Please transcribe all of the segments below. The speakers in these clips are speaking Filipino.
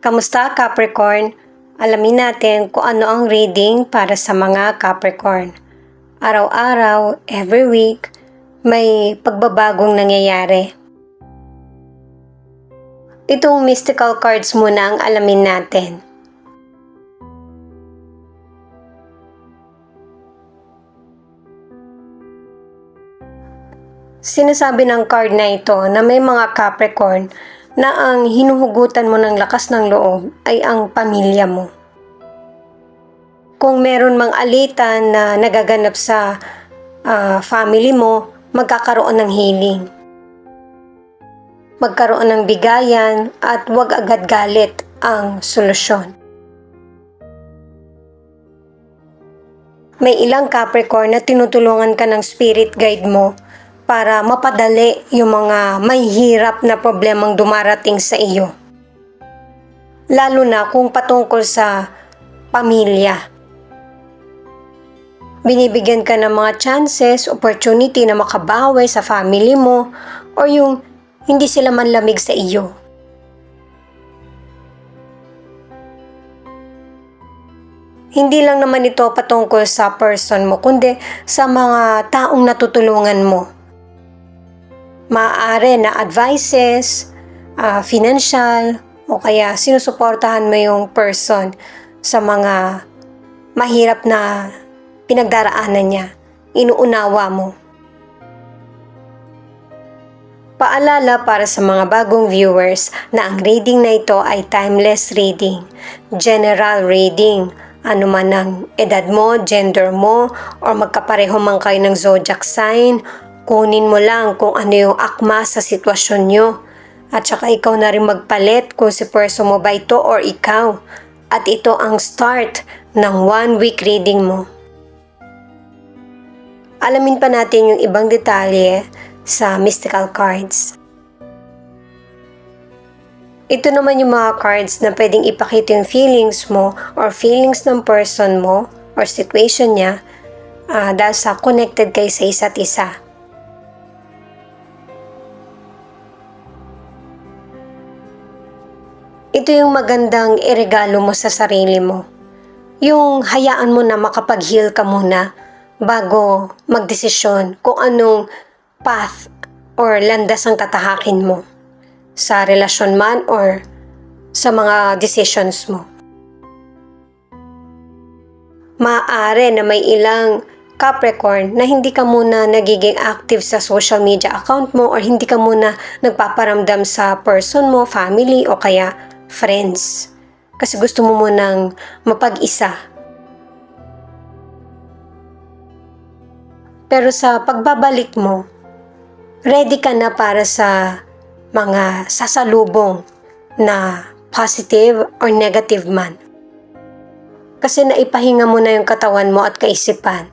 Kamusta Capricorn? Alamin natin kung ano ang reading para sa mga Capricorn. Araw-araw, every week, may pagbabagong nangyayari. Itong mystical cards muna ang alamin natin. Sinasabi ng card na ito na may mga Capricorn na ang hinuhugutan mo ng lakas ng loob ay ang pamilya mo. Kung meron mang alitan na nagaganap sa family mo, magkakaroon ng healing. Magkaroon ng bigayan at huwag agad galit ang solusyon. May ilang Capricorn na tinutulungan ka ng spirit guide mo para mapadali yung mga may hirap na problemang dumarating sa iyo. Lalo na kung patungkol sa pamilya. Binibigyan ka ng mga chances, opportunity na makabawi sa family mo o yung hindi sila manlamig sa iyo. Hindi lang naman ito patungkol sa person mo, kundi sa mga taong natutulungan mo. Maaari na advices, financial, o kaya sinusuportahan mo yung person sa mga mahirap na pinagdaraanan niya, inuunawa mo. Paalala para sa mga bagong viewers na ang reading na ito ay timeless reading, general reading, ano man ang edad mo, gender mo, o magkapareho man kayo ng zodiac sign, kunin mo lang kung ano yung akma sa sitwasyon nyo. At saka ikaw na rin magpalit kung si person mo ba ito or ikaw. At ito ang start ng 1 week reading mo. Alamin pa natin yung ibang detalye sa mystical cards. Ito naman yung mga cards na pwedeng ipakita yung feelings mo or feelings ng person mo or situation niya dahil sa connected kayo sa isa't isa. Ito yung magandang iregalo mo sa sarili mo. Yung hayaan mo na makapag-heal ka muna bago magdesisyon kung anong path or landas ang tatahakin mo sa relasyon man or sa mga decisions mo. Maaari na may ilang Capricorn na hindi ka muna nagiging active sa social media account mo or hindi ka muna nagpaparamdam sa person mo, family o kaya friends. Kasi gusto mo munang mapag-isa. Pero sa pagbabalik mo, ready ka na para sa mga sasalubong na positive or negative man. Kasi naipahinga mo na yung katawan mo at kaisipan.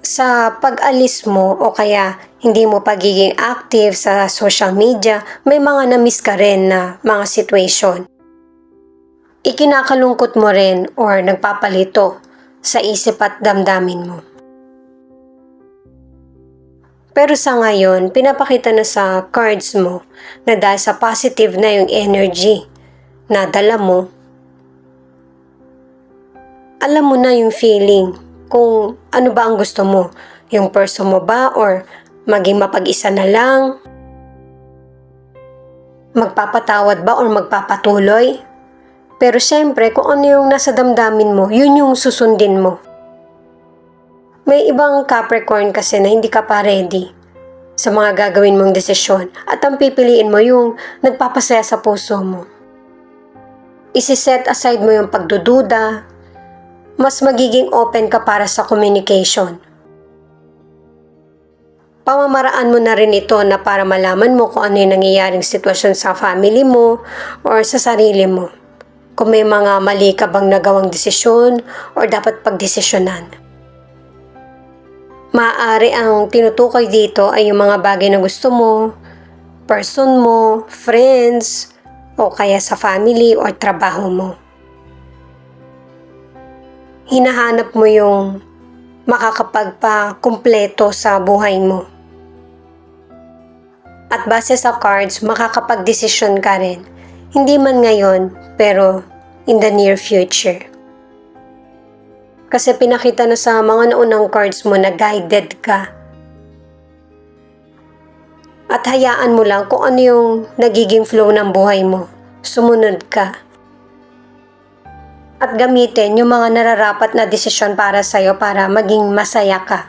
Sa pag-alis mo o kaya hindi mo pagiging active sa social media, may mga na-miss ka rin na mga situation. Ikinakalungkot mo rin or nagpapalito sa isip at damdamin mo. Pero sa ngayon, pinapakita na sa cards mo na dahil sa positive na yung energy na dala mo, alam mo na yung feeling kung ano ba ang gusto mo. Yung person mo ba or maging mapag-isa na lang? Magpapatawad ba or magpapatuloy? Pero syempre, kung ano yung nasa damdamin mo, yun yung susundin mo. May ibang Capricorn kasi na hindi ka pa ready sa mga gagawin mong desisyon at ang pipiliin mo yung nagpapasaya sa puso mo. Isi-set aside mo yung pagdududa, mas magiging open ka para sa communication. Pamamaraan mo na rin ito na para malaman mo kung ano yung nangyayaring sitwasyon sa family mo or sa sarili mo. Kung may mga mali ka bang nagawang desisyon or dapat pagdesisyonan. Maaari ang tinutukoy dito ay yung mga bagay na gusto mo, person mo, friends, o kaya sa family or trabaho mo. Hinahanap mo yung makakapagpa-kumpleto sa buhay mo. At base sa cards, makakapag-desisyon ka rin. Hindi man ngayon, pero in the near future. Kasi pinakita na sa mga naunang cards mo na guided ka. At hayaan mo lang kung ano yung nagiging flow ng buhay mo. Sumunod ka. At gamitin yung mga nararapat na desisyon para sa'yo para maging masaya ka.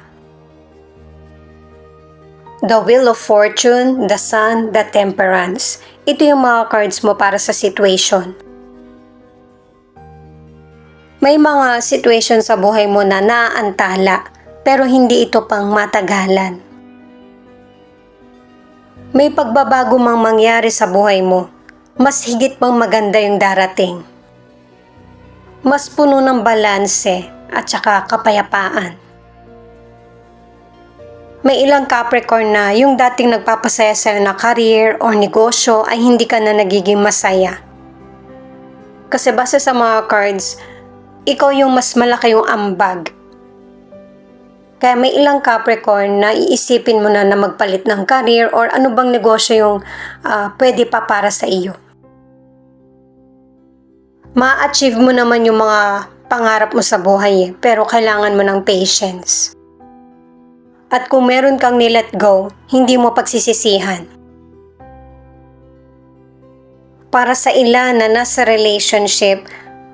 The Wheel of Fortune, the Sun, the Temperance. Ito yung mga cards mo para sa situation. May mga situation sa buhay mo na naaantala, pero hindi ito pang matagalan. May pagbabago mang mangyari sa buhay mo, mas higit pang maganda yung darating. Mas puno ng balanse at saka kapayapaan. May ilang Capricorn na yung dating nagpapasaya sa'yo na career o negosyo ay hindi ka na nagiging masaya. Kasi base sa mga cards, ikaw yung mas malaki yung ambag. Kaya may ilang Capricorn na iisipin mo na magpalit ng career or ano bang negosyo yung pwede pa para sa iyo. Ma-achieve mo naman yung mga pangarap mo sa buhay pero kailangan mo ng patience. At kung meron kang nilet go, hindi mo pagsisisihan. Para sa ilan na nasa relationship,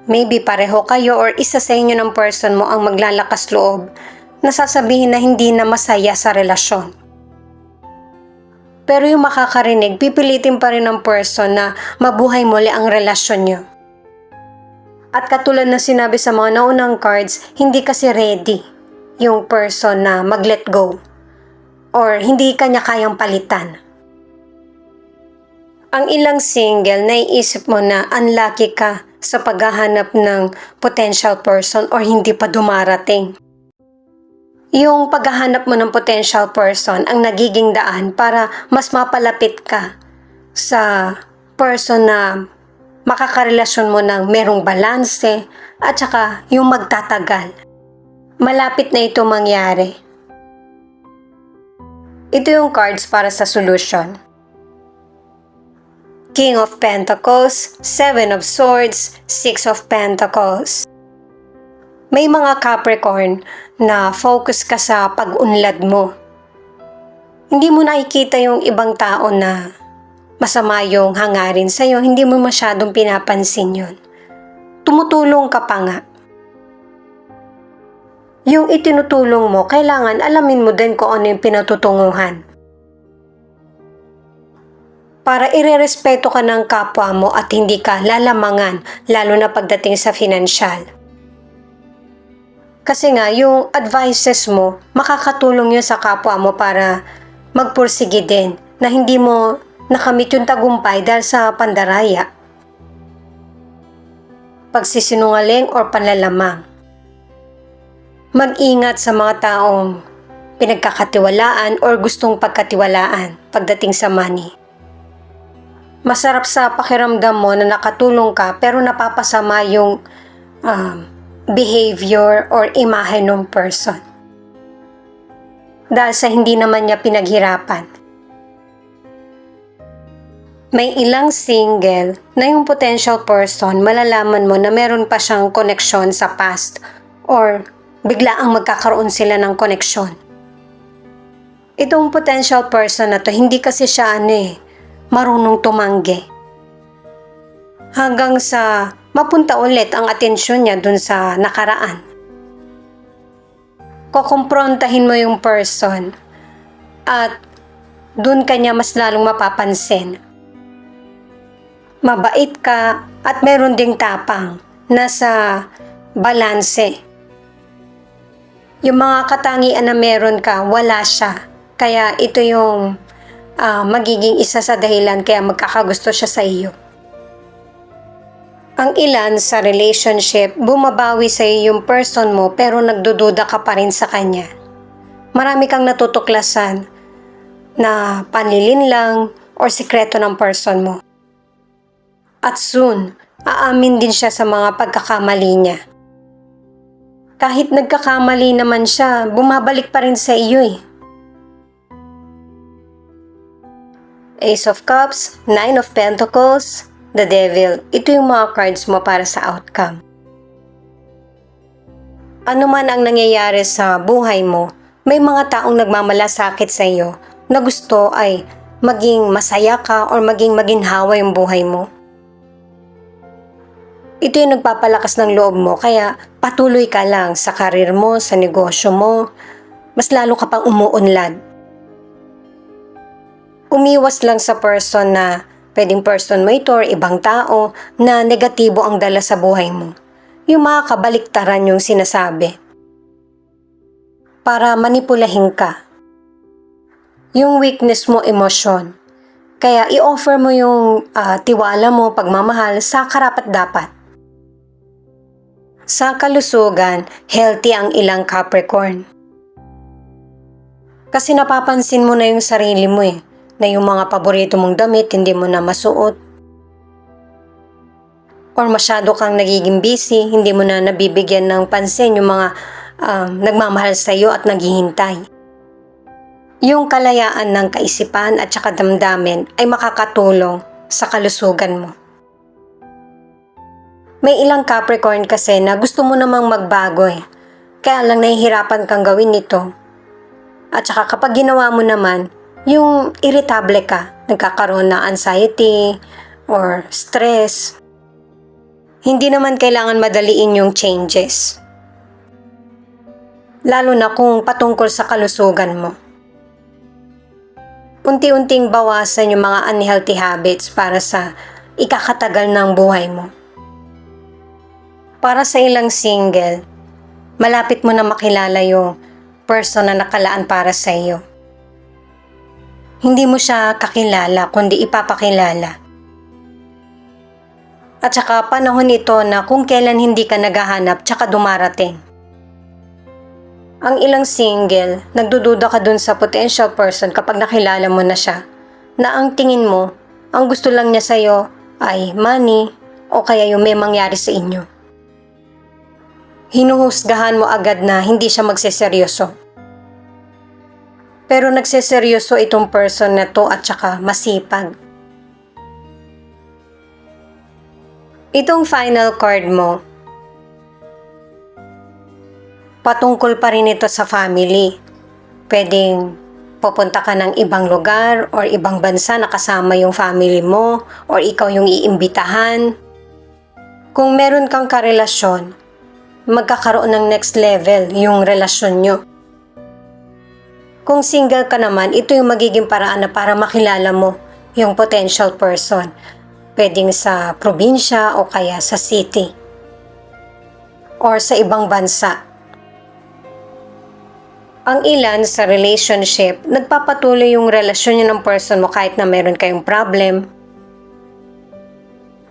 maybe pareho kayo or isa sa inyo ng person mo ang maglalakas loob, nasasabihin na hindi na masaya sa relasyon. Pero yung makakarinig, pipilitin pa rin ng person na mabuhay muli ang relasyon nyo. At katulad na sinabi sa mga naunang cards, hindi kasi ready yung person na mag-let go or hindi kanya kayang palitan. Ang ilang single, naiisip mo na unlucky ka sa paghahanap ng potential person or hindi pa dumarating. Yung paghahanap mo ng potential person ang nagiging daan para mas mapalapit ka sa person na makakarelasyon mo ng merong balanse at saka yung magtatagal. Malapit na ito mangyari. Ito yung cards para sa solution. King of Pentacles, Seven of Swords, Six of Pentacles. May mga Capricorn na focus ka sa pag-unlad mo. Hindi mo nakikita yung ibang tao na masama yung hangarin sa'yo, hindi mo masyadong pinapansin yun. Tumutulong ka pa nga. Yung itinutulong mo, kailangan alamin mo din kung ano yung pinatutunguhan. Para irerespeto ka ng kapwa mo at hindi ka lalamangan, lalo na pagdating sa financial. Kasi nga, yung advices mo, makakatulong yun sa kapwa mo para magpursige din na hindi mo nakamit yung tagumpay dahil sa pandaraya, pagsisinungaling or panlalamang. Mag-ingat sa mga taong pinagkakatiwalaan or gustong pagkatiwalaan pagdating sa money. Masarap sa pakiramdam mo na nakatulong ka pero napapasama yung behavior or imahe ng person. Dahil sa hindi naman niya pinaghirapan. May ilang single na yung potential person malalaman mo na meron pa siyang koneksyon sa past or bigla ang magkakaroon sila ng koneksyon. Itong potential person na to, hindi kasi siya marunong tumanggi. Hanggang sa mapunta ulit ang atensyon niya dun sa nakaraan. Kukumprontahin mo yung person at dun kanya mas lalong mapapansin. Mabait ka at meron ding tapang, nasa balanse. Yung mga katangian na meron ka, wala siya. Kaya ito yung magiging isa sa dahilan kaya magkakagusto siya sa iyo. Ang ilan sa relationship, bumabawi sa iyo yung person mo pero nagdududa ka pa rin sa kanya. Marami kang natutuklasan na panlilinlang or sikreto ng person mo. At soon, aamin din siya sa mga pagkakamali niya. Kahit nagkakamali naman siya, bumabalik pa rin sa iyo . Ace of Cups, Nine of Pentacles, the Devil. Ito yung mga cards mo para sa outcome. Ano man ang nangyayari sa buhay mo, may mga taong nagmamalasakit sa iyo na gusto ay maging masaya ka or maging maginhawa yung buhay mo. Ito yung nagpapalakas ng loob mo, kaya patuloy ka lang sa karir mo, sa negosyo mo, mas lalo ka pang umuunlad. Umiwas lang sa person na pwedeng person mo ito or ibang tao na negatibo ang dala sa buhay mo. Yung mga kabaliktaran yung sinasabi. Para manipulahin ka. Yung weakness mo, emosyon. Kaya i-offer mo yung tiwala mo, pagmamahal sa karapat-dapat. Sa kalusugan, healthy ang ilang Capricorn. Kasi napapansin mo na yung sarili mo na yung mga paborito mong damit hindi mo na masuot. Or masyado kang nagiging busy, hindi mo na nabibigyan ng pansin yung mga nagmamahal sa iyo at naghihintay. Yung kalayaan ng kaisipan at saka damdamin ay makakatulong sa kalusugan mo. May ilang Capricorn kasi na gusto mo namang magbago kaya lang nahihirapan kang gawin ito. At saka kapag ginawa mo naman, yung irritable ka, nagkakaroon ng anxiety or stress. Hindi naman kailangan madaliin yung changes. Lalo na kung patungkol sa kalusugan mo. Unti-unting bawasan yung mga unhealthy habits para sa ikakatagal ng buhay mo. Para sa ilang single, malapit mo na makilala yung person na nakalaan para sa iyo. Hindi mo siya kakilala, kundi ipapakilala. At saka panahon ito na kung kailan hindi ka naghahanap, tsaka dumarating. Ang ilang single, nagdududa ka dun sa potential person kapag nakilala mo na siya, na ang tingin mo, ang gusto lang niya sa'yo ay money o kaya yung may mangyari sa inyo. Hinuhusgahan mo agad na hindi siya magseseryoso. Pero nagseseryoso itong person na to at saka masipag. Itong final card mo, patungkol pa rin ito sa family. Pwedeng pupunta ka ng ibang lugar or ibang bansa na kasama yung family mo or ikaw yung iimbitahan. Kung meron kang karelasyon, magkakaroon ng next level yung relasyon nyo. Kung single ka naman, ito yung magiging paraan na para makilala mo yung potential person. Pwedeng sa probinsya o kaya sa city. Or sa ibang bansa. Ang ilan sa relationship, nagpapatuloy yung relasyon niyo ng person mo kahit na meron kayong problem.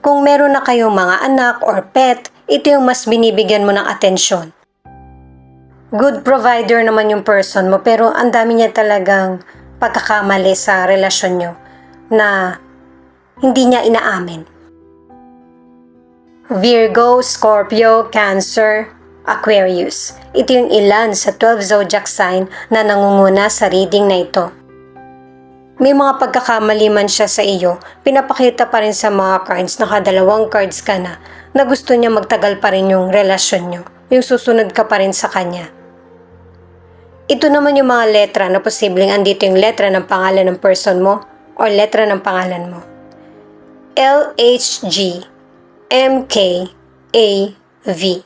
Kung meron na kayong mga anak or pet, ito yung mas binibigyan mo ng atensyon. Good provider naman yung person mo pero ang dami niya talagang pagkakamali sa relasyon nyo na hindi niya inaamin. Virgo, Scorpio, Cancer, Aquarius. Ito yung ilan sa 12 zodiac sign na nangunguna sa reading na ito. May mga pagkakamali man siya sa iyo, pinapakita pa rin sa mga cards, nakadalawang cards ka na gusto niya magtagal pa rin yung relasyon nyo, yung susunod ka pa rin sa kanya. Ito naman yung mga letra na posibleng andito yung letra ng pangalan ng person mo o letra ng pangalan mo. L, H, G, M, K, A, V.